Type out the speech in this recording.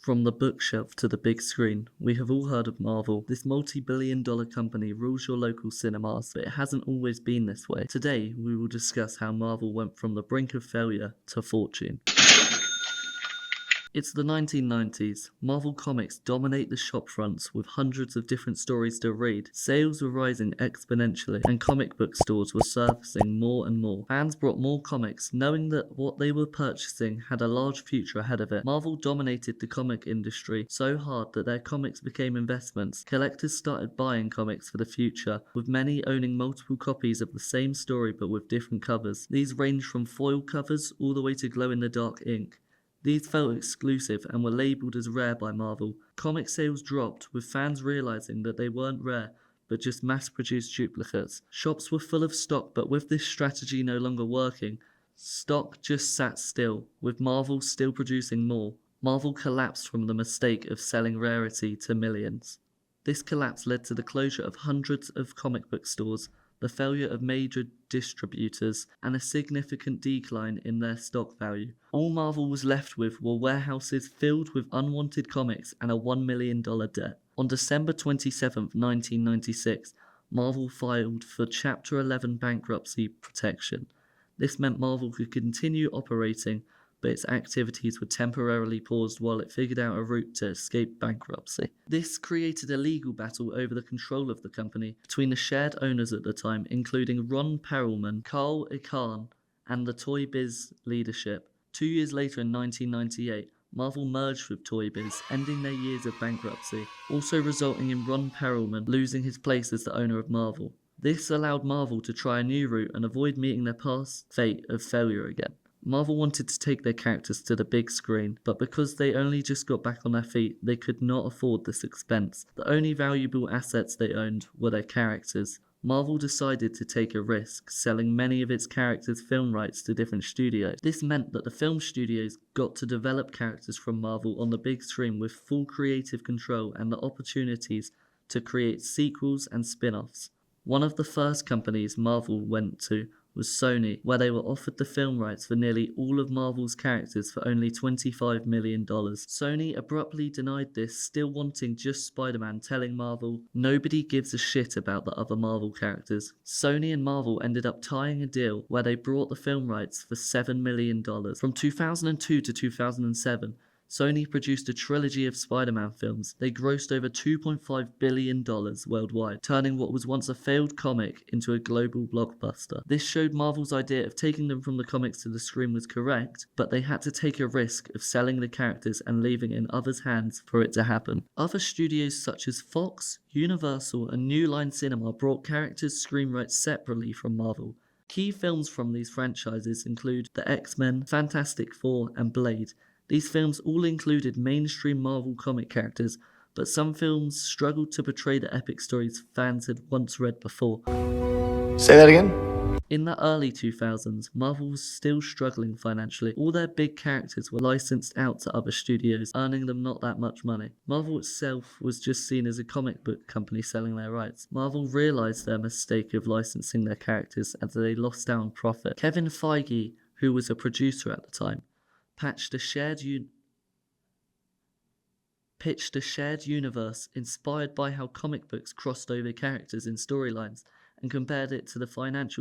From the bookshelf to the big screen, we have all heard of Marvel. This multi-billion-dollar company rules your local cinemas, but it hasn't always been this way. Today, we will discuss how Marvel went from the brink of failure to fortune. It's the 1990s. Marvel Comics dominate the shop fronts with hundreds of different stories to read. Sales were rising exponentially, and comic book stores were surfacing more and more. Fans brought more comics, knowing that what they were purchasing had a large future ahead of it. Marvel dominated the comic industry so hard that their comics became investments. Collectors started buying comics for the future, with many owning multiple copies of the same story but with different covers. These ranged from foil covers all the way to glow-in-the-dark ink. These felt exclusive and were labelled as rare by Marvel. Comic sales dropped, with fans realising that they weren't rare, but just mass-produced duplicates. Shops were full of stock, but with this strategy no longer working, stock just sat still, with Marvel still producing more. Marvel collapsed from the mistake of selling rarity to millions. This collapse led to the closure of hundreds of comic book stores, the failure of major distributors, and a significant decline in their stock value. All Marvel was left with were warehouses filled with unwanted comics and a $1 million debt. On December 27, 1996, Marvel filed for Chapter 11 bankruptcy protection. This meant Marvel could continue operating, but its activities were temporarily paused while it figured out a route to escape bankruptcy. This created a legal battle over the control of the company between the shared owners at the time, including Ron Perelman, Carl Icahn, and the Toy Biz leadership. 2 years later in 1998, Marvel merged with Toy Biz, ending their years of bankruptcy, also resulting in Ron Perelman losing his place as the owner of Marvel. This allowed Marvel to try a new route and avoid meeting their past fate of failure again. Marvel wanted to take their characters to the big screen, but because they only just got back on their feet, they could not afford this expense. The only valuable assets they owned were their characters. Marvel decided to take a risk, selling many of its characters' film rights to different studios. This meant that the film studios got to develop characters from Marvel on the big screen with full creative control and the opportunities to create sequels and spin-offs. One of the first companies Marvel went to was Sony, where they were offered the film rights for nearly all of Marvel's characters for only $25 million. Sony abruptly denied this, still wanting just Spider-Man, telling Marvel, "Nobody gives a shit about the other Marvel characters." Sony and Marvel ended up tying a deal where they brought the film rights for $7 million. From 2002 to 2007, Sony produced a trilogy of Spider-Man films. They grossed over $2.5 billion worldwide, turning what was once a failed comic into a global blockbuster. This showed Marvel's idea of taking them from the comics to the screen was correct, but they had to take a risk of selling the characters and leaving it in others' hands for it to happen. Other studios such as Fox, Universal, and New Line Cinema brought characters' screen rights separately from Marvel. Key films from these franchises include The X-Men, Fantastic Four, and Blade. These films all included mainstream Marvel comic characters, but some films struggled to portray the epic stories fans had once read before. Say that again? In the early 2000s, Marvel was still struggling financially. All their big characters were licensed out to other studios, earning them not that much money. Marvel itself was just seen as a comic book company selling their rights. Marvel realised their mistake of licensing their characters as they lost out on profit. Kevin Feige, who was a producer at the time, pitched a shared universe inspired by how comic books crossed over characters in storylines and compared it to the financial